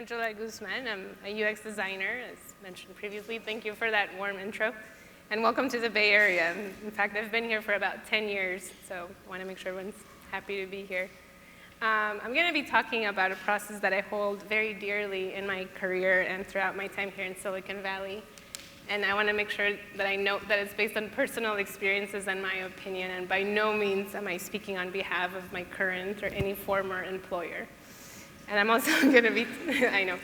Angela Guzman. I'm a UX designer, as mentioned previously. Thank you for that warm intro. And welcome to the Bay Area. In fact, I've been here for about 10 years, so I want to make sure everyone's happy to be here. I'm going to be talking about a process that I hold very dearly in my career and throughout my time here in Silicon Valley. And I want to make sure that I note that it's based on personal experiences and my opinion, and by no means am I speaking on behalf of my current or any former employer. And I'm also going to be, I know,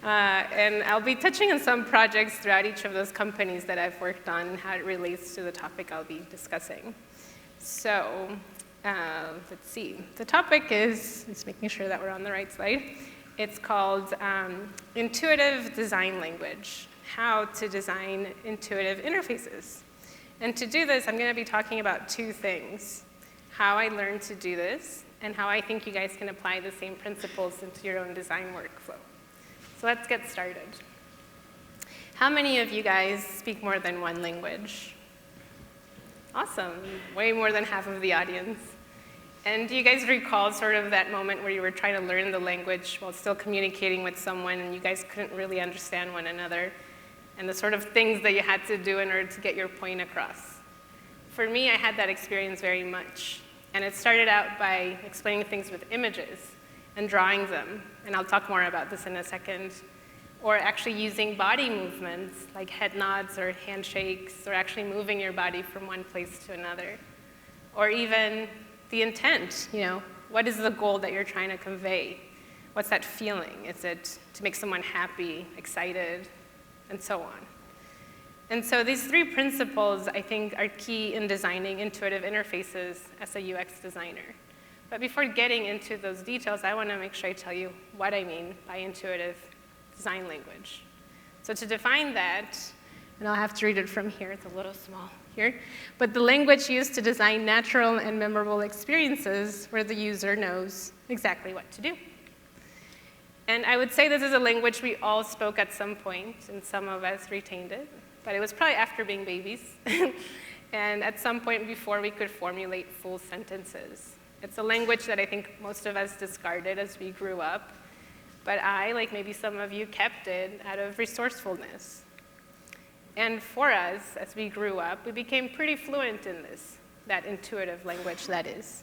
and I'll be touching on some projects throughout each of those companies that I've worked on and how it relates to the topic I'll be discussing. So let's see. The topic is, just making sure that we're on the right slide. It's called Intuitive Design Language, how to design intuitive interfaces. And to do this, I'm going to be talking about two things: how I learned to do this, and how I think you guys can apply the same principles into your own design workflow. So let's get started. How many of you guys speak more than one language? Awesome, way more than half of the audience. And do you guys recall sort of that moment where you were trying to learn the language while still communicating with someone and you guys couldn't really understand one another, and the sort of things that you had to do in order to get your point across? For me, I had that experience very much. And it started out by explaining things with images and drawing them. And I'll talk more about this in a second. Or actually using body movements, like head nods or handshakes, or actually moving your body from one place to another. Or even the intent, what is the goal that you're trying to convey? What's that feeling? Is it to make someone happy, excited, and so on? And so these three principles, I think, are key in designing intuitive interfaces as a UX designer. But before getting into those details, I want to make sure I tell you what I mean by intuitive design language. So to define that, and I'll have to read it from here, it's a little small here, but the language used to design natural and memorable experiences where the user knows exactly what to do. And I would say this is a language we all spoke at some point, and some of us retained it. But it was probably after being babies, and at some point before we could formulate full sentences. It's a language that I think most of us discarded as we grew up, but I, like maybe some of you, kept it out of resourcefulness. And for us, as we grew up, we became pretty fluent in this, that intuitive language that is.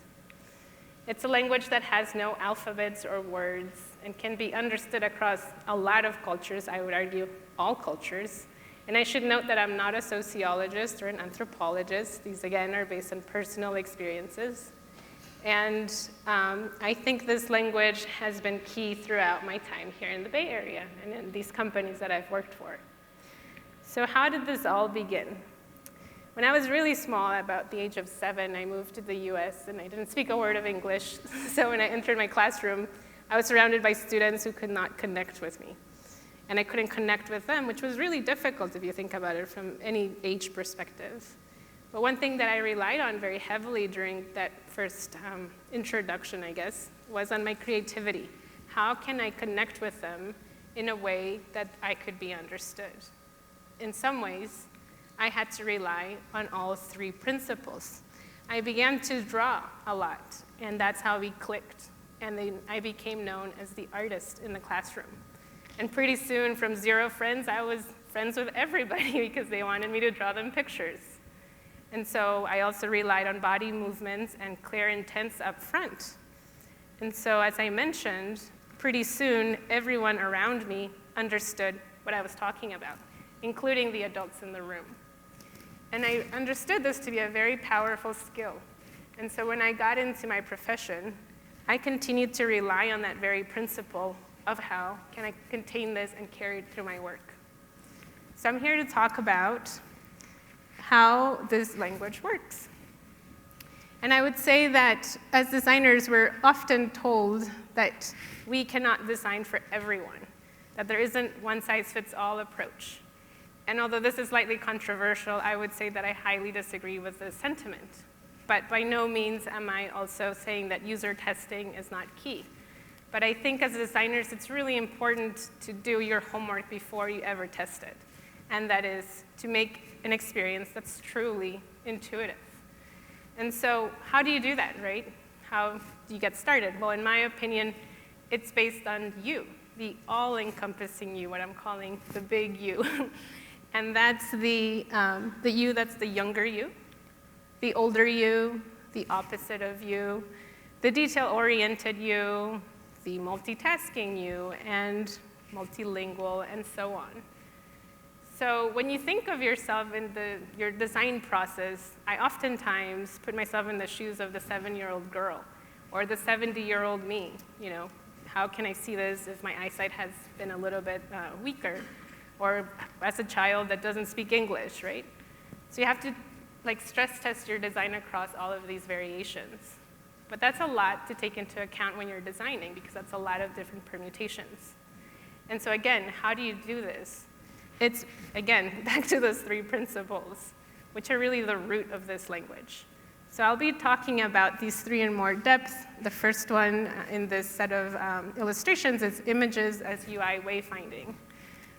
It's a language that has no alphabets or words and can be understood across a lot of cultures, I would argue all cultures. And I should note that I'm not a sociologist or an anthropologist. These, again, are based on personal experiences. And I think this language has been key throughout my time here in the Bay Area and in these companies that I've worked for. So how did this all begin? When I was really small, about the age of 7, I moved to the US, and I didn't speak a word of English. So when I entered my classroom, I was surrounded by students who could not connect with me. And I couldn't connect with them, which was really difficult if you think about it from any age perspective. But one thing that I relied on very heavily during that first introduction, I guess, was on my creativity. How can I connect with them in a way that I could be understood? In some ways, I had to rely on all three principles. I began to draw a lot, and that's how we clicked. And then I became known as the artist in the classroom. And pretty soon, from 0 friends, I was friends with everybody because they wanted me to draw them pictures. And so I also relied on body movements and clear intents up front. And so as I mentioned, pretty soon, everyone around me understood what I was talking about, including the adults in the room. And I understood this to be a very powerful skill. And so when I got into my profession, I continued to rely on that very principle of how can I contain this and carry it through my work. So I'm here to talk about how this language works. And I would say that as designers, we're often told that we cannot design for everyone, that there isn't one-size-fits-all approach. And although this is slightly controversial, I would say that I highly disagree with this sentiment. But by no means am I also saying that user testing is not key. But I think as designers, it's really important to do your homework before you ever test it. And that is to make an experience that's truly intuitive. And so how do you do that, right? How do you get started? Well, in my opinion, it's based on you. the all-encompassing you, what I'm calling the big you. And that's the you that's the younger you, the older you, the opposite of you, the detail-oriented you, the multitasking you, and multilingual, and so on. So when you think of yourself in your design process, I oftentimes put myself in the shoes of the 7-year-old girl or the 70-year-old me. You know, how can I see this if my eyesight has been a little bit weaker? Or as a child that doesn't speak English, right? So you have to stress test your design across all of these variations. But that's a lot to take into account when you're designing because that's a lot of different permutations. And so again, how do you do this? It's, again, back to those 3 principles, which are really the root of this language. So I'll be talking about these 3 in more depth. The first one in this set of illustrations is images as UI wayfinding,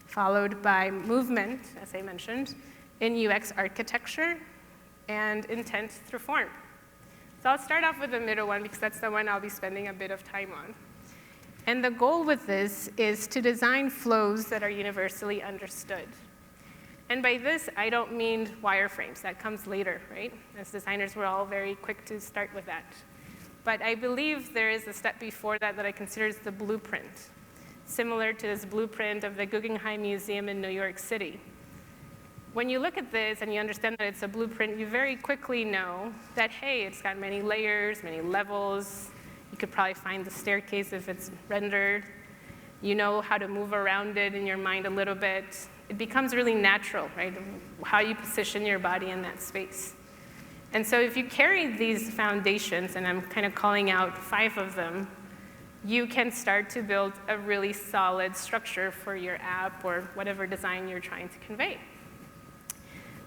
followed by movement, as I mentioned, in UX architecture, and intent through form. So I'll start off with the middle one because that's the one I'll be spending a bit of time on. And the goal with this is to design flows that are universally understood. And by this, I don't mean wireframes. That comes later, right? As designers, we're all very quick to start with that. But I believe there is a step before that I consider is the blueprint, similar to this blueprint of the Guggenheim Museum in New York City. When you look at this and you understand that it's a blueprint, you very quickly know that, hey, it's got many layers, many levels. You could probably find the staircase if it's rendered. You know how to move around it in your mind a little bit. It becomes really natural, right? How you position your body in that space. And so if you carry these foundations, and I'm kind of calling out 5 of them, you can start to build a really solid structure for your app or whatever design you're trying to convey.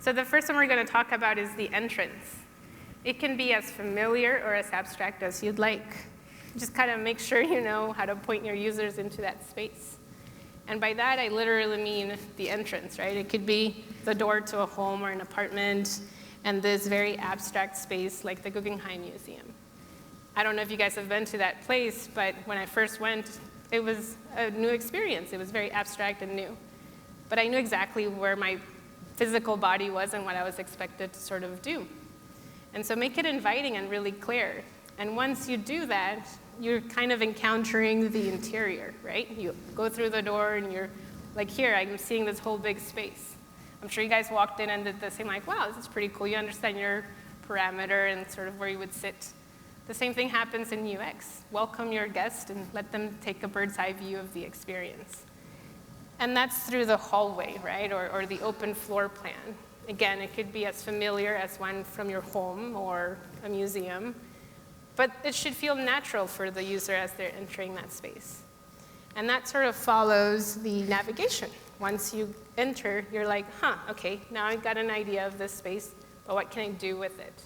So the first one we're going to talk about is the entrance. It can be as familiar or as abstract as you'd like. Just kind of make sure you know how to point your users into that space. And by that, I literally mean the entrance, right? It could be the door to a home or an apartment, and this very abstract space like the Guggenheim Museum. I don't know if you guys have been to that place, but when I first went, it was a new experience. It was very abstract and new. But I knew exactly where my physical body was and what I was expected to sort of do. And so make it inviting and really clear. And once you do that, you're kind of encountering the interior, right? You go through the door and you're like, here, I'm seeing this whole big space. I'm sure you guys walked in and did the same, like, wow, this is pretty cool. You understand your parameter and sort of where you would sit. The same thing happens in UX. Welcome your guest and let them take a bird's eye view of the experience. And that's through the hallway, right, or the open floor plan. Again, it could be as familiar as one from your home or a museum, but it should feel natural for the user as they're entering that space. And that sort of follows the navigation. Once you enter, you're like, okay, now I've got an idea of this space, but what can I do with it?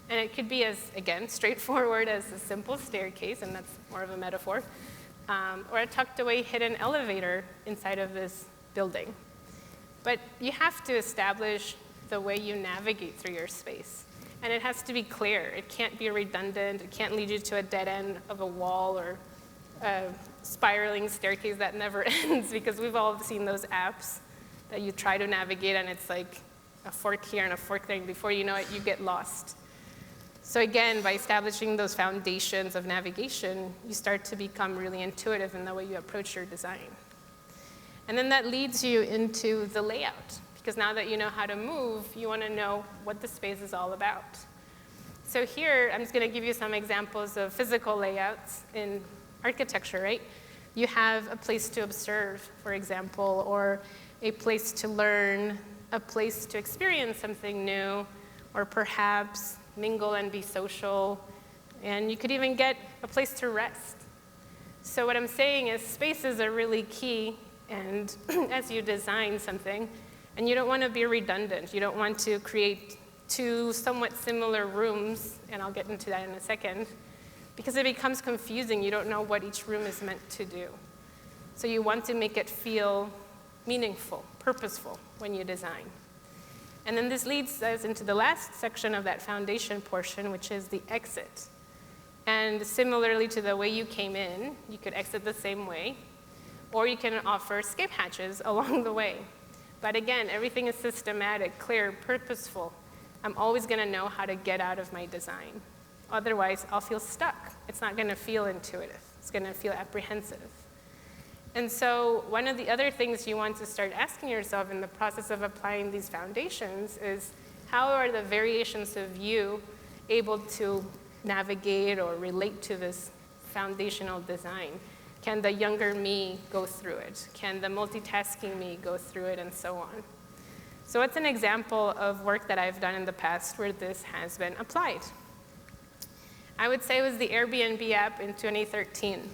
And it could be as, again, straightforward as a simple staircase, and that's more of a metaphor, or a tucked away hidden elevator inside of this building. But you have to establish the way you navigate through your space. And it has to be clear. It can't be redundant. It can't lead you to a dead end of a wall or a spiraling staircase that never ends, because we've all seen those apps that you try to navigate, and it's like a fork here and a fork there, and before you know it, you get lost. So again, by establishing those foundations of navigation, you start to become really intuitive in the way you approach your design. And then that leads you into the layout, because now that you know how to move, you want to know what the space is all about. So here, I'm just going to give you some examples of physical layouts in architecture, right? You have a place to observe, for example, or a place to learn, a place to experience something new, or perhaps mingle and be social, and you could even get a place to rest. So what I'm saying is spaces are really key, and as you design something, and you don't want to be redundant. You don't want to create 2 somewhat similar rooms, and I'll get into that in a second, because it becomes confusing. You don't know what each room is meant to do. So you want to make it feel meaningful, purposeful when you design. And then this leads us into the last section of that foundation portion, which is the exit. And similarly to the way you came in, you could exit the same way, or you can offer skip hatches along the way. But again, everything is systematic, clear, purposeful. I'm always going to know how to get out of my design. Otherwise, I'll feel stuck. It's not going to feel intuitive. It's going to feel apprehensive. And so one of the other things you want to start asking yourself in the process of applying these foundations is, how are the variations of you able to navigate or relate to this foundational design? Can the younger me go through it? Can the multitasking me go through it, and so on? So what's an example of work that I've done in the past where this has been applied? I would say it was the Airbnb app in 2013.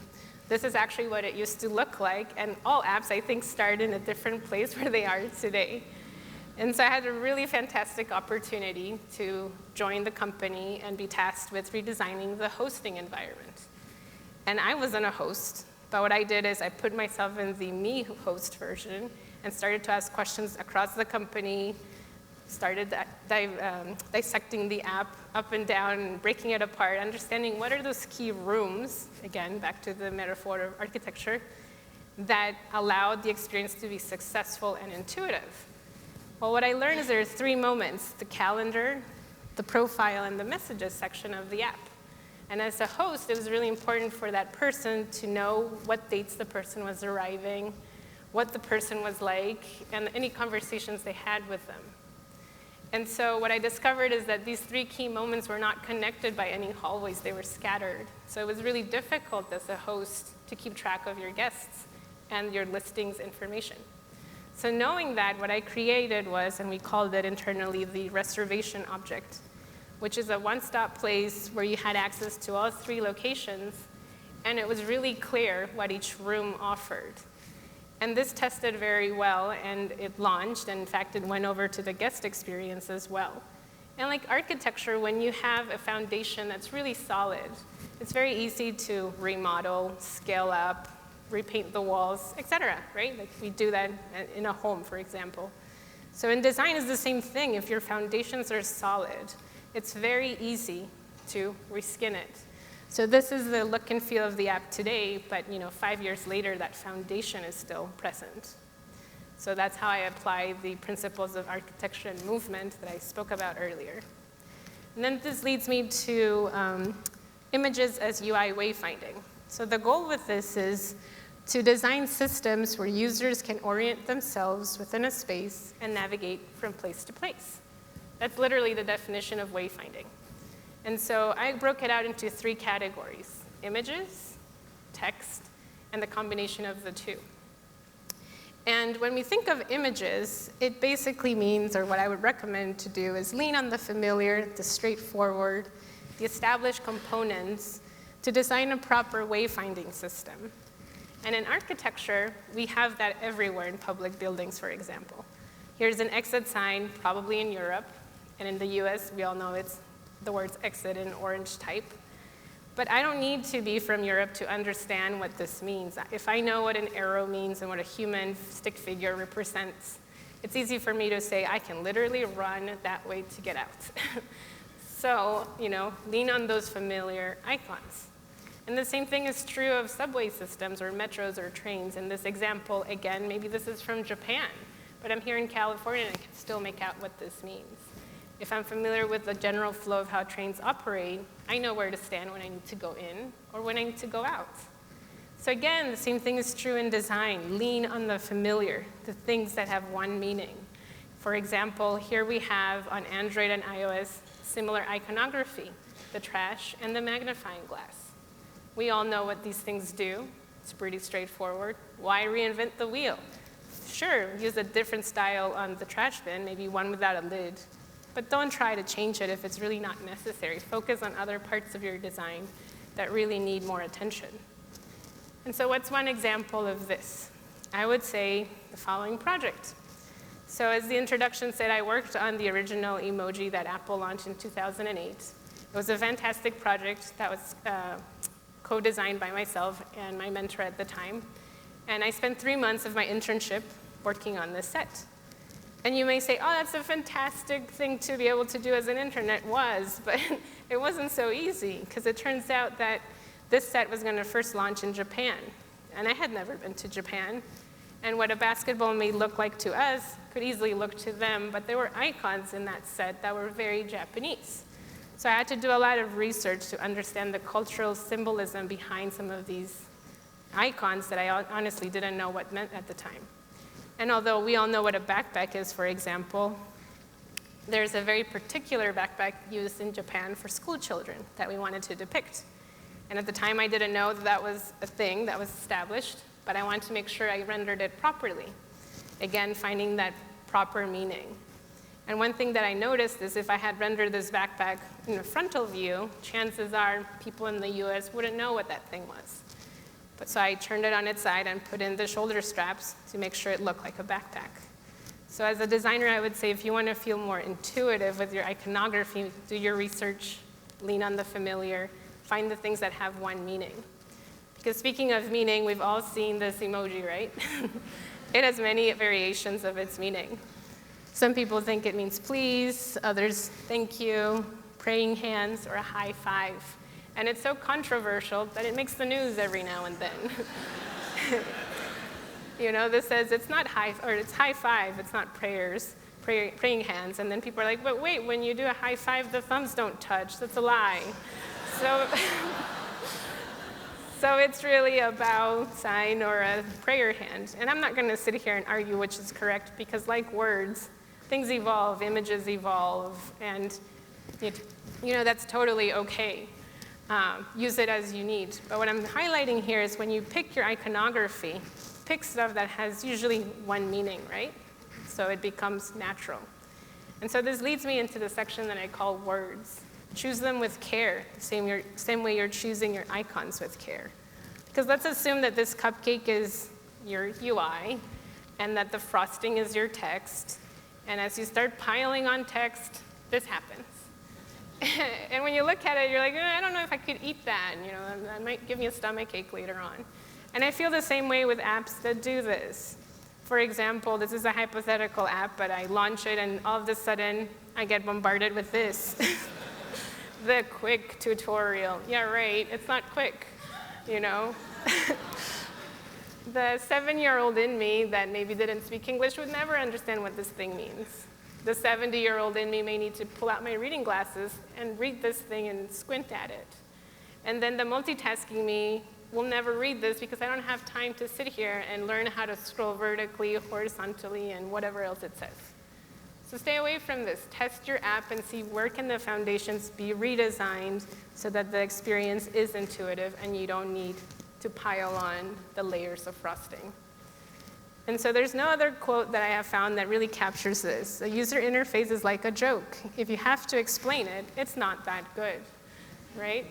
This is actually what it used to look like, and all apps, I think, start in a different place where they are today. And so I had a really fantastic opportunity to join the company and be tasked with redesigning the hosting environment. And I wasn't a host, but what I did is I put myself in the me host version and started to ask questions across the company, started dissecting the app up and down and breaking it apart, understanding what are those key rooms, again, back to the metaphor of architecture, that allowed the experience to be successful and intuitive. Well, what I learned is there's 3 moments: the calendar, the profile, and the messages section of the app. And as a host, it was really important for that person to know what dates the person was arriving, what the person was like, and any conversations they had with them. And so what I discovered is that these 3 key moments were not connected by any hallways. They were scattered. So it was really difficult as a host to keep track of your guests and your listings information. So knowing that, what I created was, and we called it internally, the reservation object, which is a one-stop place where you had access to all 3 locations, and it was really clear what each room offered. And this tested very well, and it launched, and in fact, it went over to the guest experience as well. And like architecture, when you have a foundation that's really solid, it's very easy to remodel, scale up, repaint the walls, et cetera, right? Like we do that in a home, for example. So in design, it's the same thing. If your foundations are solid, it's very easy to reskin it. So this is the look and feel of the app today, but 5 years later, that foundation is still present. So that's how I apply the principles of architecture and movement that I spoke about earlier. And then this leads me to images as UI wayfinding. So the goal with this is to design systems where users can orient themselves within a space and navigate from place to place. That's literally the definition of wayfinding. And so I broke it out into 3 categories: images, text, and the combination of the 2. And when we think of images, it basically means, or what I would recommend to do, is lean on the familiar, the straightforward, the established components to design a proper wayfinding system. And in architecture, we have that everywhere in public buildings, for example. Here's an exit sign, probably in Europe, and in the US, we all know it's the words exit in orange type. But I don't need to be from Europe to understand what this means. If I know what an arrow means and what a human stick figure represents, it's easy for me to say, I can literally run that way to get out. So, lean on those familiar icons. And the same thing is true of subway systems or metros or trains. In this example, again, maybe this is from Japan, but I'm here in California and I can still make out what this means. If I'm familiar with the general flow of how trains operate, I know where to stand when I need to go in or when I need to go out. So again, the same thing is true in design. Lean on the familiar, the things that have one meaning. For example, here we have on Android and iOS similar iconography, the trash and the magnifying glass. We all know what these things do. It's pretty straightforward. Why reinvent the wheel? Sure, use a different style on the trash bin, maybe one without a lid. But don't try to change it if it's really not necessary. Focus on other parts of your design that really need more attention. And so what's one example of this? I would say the following project. So as the introduction said, I worked on the original emoji that Apple launched in 2008. It was a fantastic project that was co-designed by myself and my mentor at the time. And I spent 3 months of my internship working on this set. And you may say, oh, that's a fantastic thing to be able to do as an intern. It was, but it wasn't so easy, because it turns out that this set was going to first launch in Japan. And I had never been to Japan. And what a basketball may look like to us could easily look to them, but there were icons in that set that were very Japanese. So I had to do a lot of research to understand the cultural symbolism behind some of these icons that I honestly didn't know what meant at the time. And although we all know what a backpack is, for example, there's a very particular backpack used in Japan for school children that we wanted to depict. And at the time, I didn't know that that was a thing that was established, but I wanted to make sure I rendered it properly. Again, finding that proper meaning. And one thing that I noticed is if I had rendered this backpack in a frontal view, chances are people in the US wouldn't know what that thing was. But so I turned it on its side and put in the shoulder straps to make sure it looked like a backpack. So as a designer, I would say if you want to feel more intuitive with your iconography, do your research, lean on the familiar, find the things that have one meaning. Because speaking of meaning, we've all seen this emoji, right? It has many variations of its meaning. Some people think it means please, others thank you, praying hands, or a high five. And it's so controversial that it makes the news every now and then. You know, this says it's not it's high five, it's not praying hands. And then people are like, but wait, when you do a high five, the thumbs don't touch. That's a lie. So it's really a bow sign or a prayer hand. And I'm not going to sit here and argue which is correct, because like words, things evolve, images evolve, and that's totally okay. Use it as you need. But what I'm highlighting here is when you pick your iconography, pick stuff that has usually one meaning, right? So it becomes natural. And so this leads me into the section that I call words. Choose them with care, the same way you're choosing your icons with care. Because let's assume that this cupcake is your UI, and that the frosting is your text. And as you start piling on text, this happens. And when you look at it, you're like, I don't know if I could eat that. That might give me a stomachache later on. And I feel the same way with apps that do this. For example, this is a hypothetical app, but I launch it, and all of a sudden, I get bombarded with this. The quick tutorial. Yeah, right, it's not quick, The 7-year-old in me that maybe didn't speak English would never understand what this thing means. The 70-year-old in me may need to pull out my reading glasses and read this thing and squint at it. And then the multitasking me will never read this because I don't have time to sit here and learn how to scroll vertically, horizontally, and whatever else it says. So stay away from this. Test your app and see where can the foundations be redesigned so that the experience is intuitive and you don't need to pile on the layers of frosting. And so there's no other quote that I have found that really captures this. A user interface is like a joke. If you have to explain it, it's not that good, right?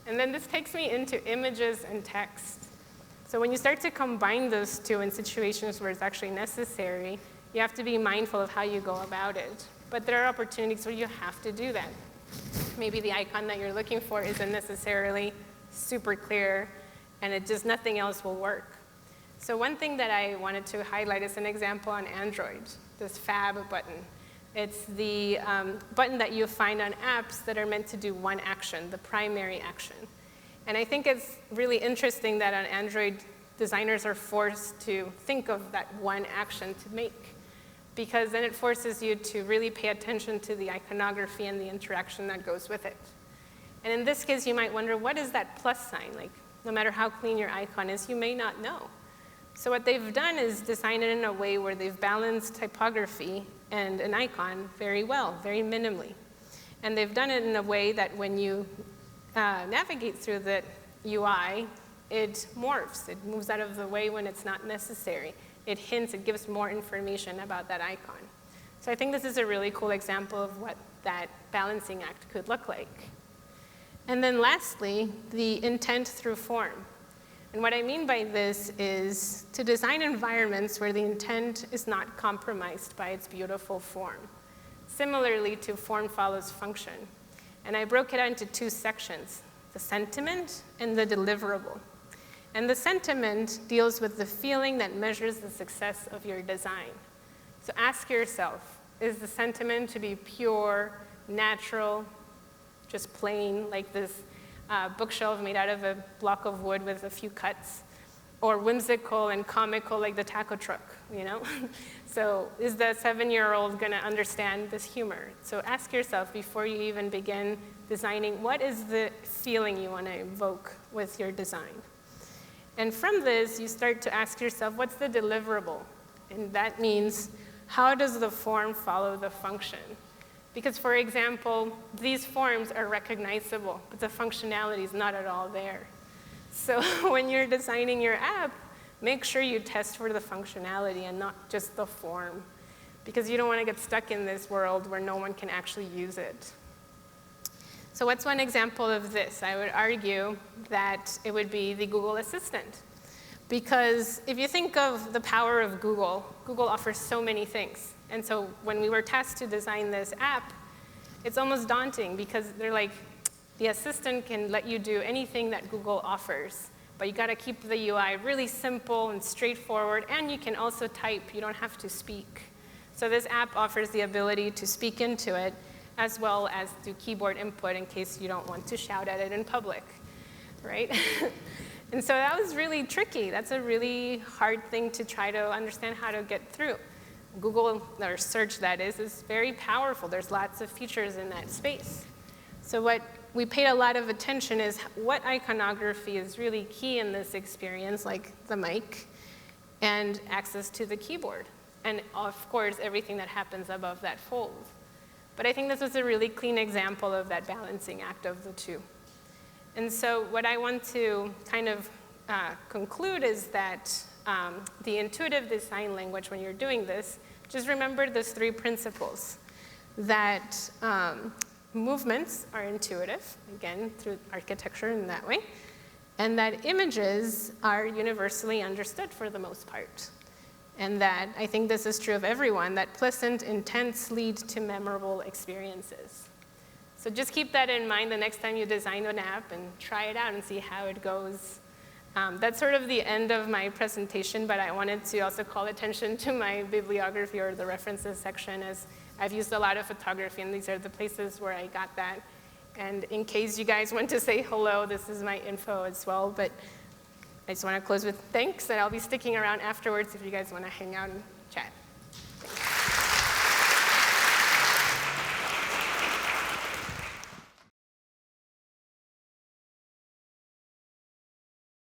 And then this takes me into images and text. So when you start to combine those two in situations where it's actually necessary, you have to be mindful of how you go about it. But there are opportunities where you have to do that. Maybe the icon that you're looking for isn't necessarily super clear, and nothing else will work. So one thing that I wanted to highlight is an example on Android, this Fab button. It's the button that you find on apps that are meant to do one action, the primary action. And I think it's really interesting that on Android, designers are forced to think of that one action to make, because then it forces you to really pay attention to the iconography and the interaction that goes with it. And in this case, you might wonder, what is that plus sign? Like, no matter how clean your icon is, you may not know. So what they've done is design it in a way where they've balanced typography and an icon very well, very minimally. And they've done it in a way that when you navigate through the UI, it morphs. It moves out of the way when it's not necessary. It hints, it gives more information about that icon. So I think this is a really cool example of what that balancing act could look like. And then lastly, the intent through form. And what I mean by this is to design environments where the intent is not compromised by its beautiful form. Similarly to form follows function. And I broke it out into two sections, the sentiment and the deliverable. And the sentiment deals with the feeling that measures the success of your design. So ask yourself, is the sentiment to be pure, natural, just plain, like this bookshelf made out of a block of wood with a few cuts, or whimsical and comical like the taco truck, you know? So is the 7-year-old gonna understand this humor? So ask yourself before you even begin designing, what is the feeling you wanna evoke with your design? And from this, you start to ask yourself, what's the deliverable? And that means, how does the form follow the function? Because, for example, these forms are recognizable, but the functionality is not at all there. So when you're designing your app, make sure you test for the functionality and not just the form, because you don't want to get stuck in this world where no one can actually use it. So what's one example of this? I would argue that it would be the Google Assistant. Because if you think of the power of Google, Google offers so many things. And so when we were tasked to design this app, it's almost daunting because they're like, the assistant can let you do anything that Google offers, but you gotta keep the UI really simple and straightforward, and you can also type, you don't have to speak. So this app offers the ability to speak into it, as well as do keyboard input in case you don't want to shout at it in public, right? And so that was really tricky. That's a really hard thing to try to understand how to get through. Google, or search that is very powerful. There's lots of features in that space. So what we paid a lot of attention is what iconography is really key in this experience, like the mic, and access to the keyboard. And of course, everything that happens above that fold. But I think this was a really clean example of that balancing act of the two. And so what I want to kind of conclude is that the intuitive design language, when you're doing this, just remember those 3 principles. That movements are intuitive, again, through architecture in that way, and that images are universally understood for the most part. And that, I think this is true of everyone, that pleasant intents lead to memorable experiences. So just keep that in mind the next time you design an app and try it out and see how it goes. That's sort of the end of my presentation, but I wanted to also call attention to my bibliography or the references section, as I've used a lot of photography, and these are the places where I got that. And in case you guys want to say hello, this is my info as well. But I just want to close with thanks, and I'll be sticking around afterwards if you guys want to hang out and chat.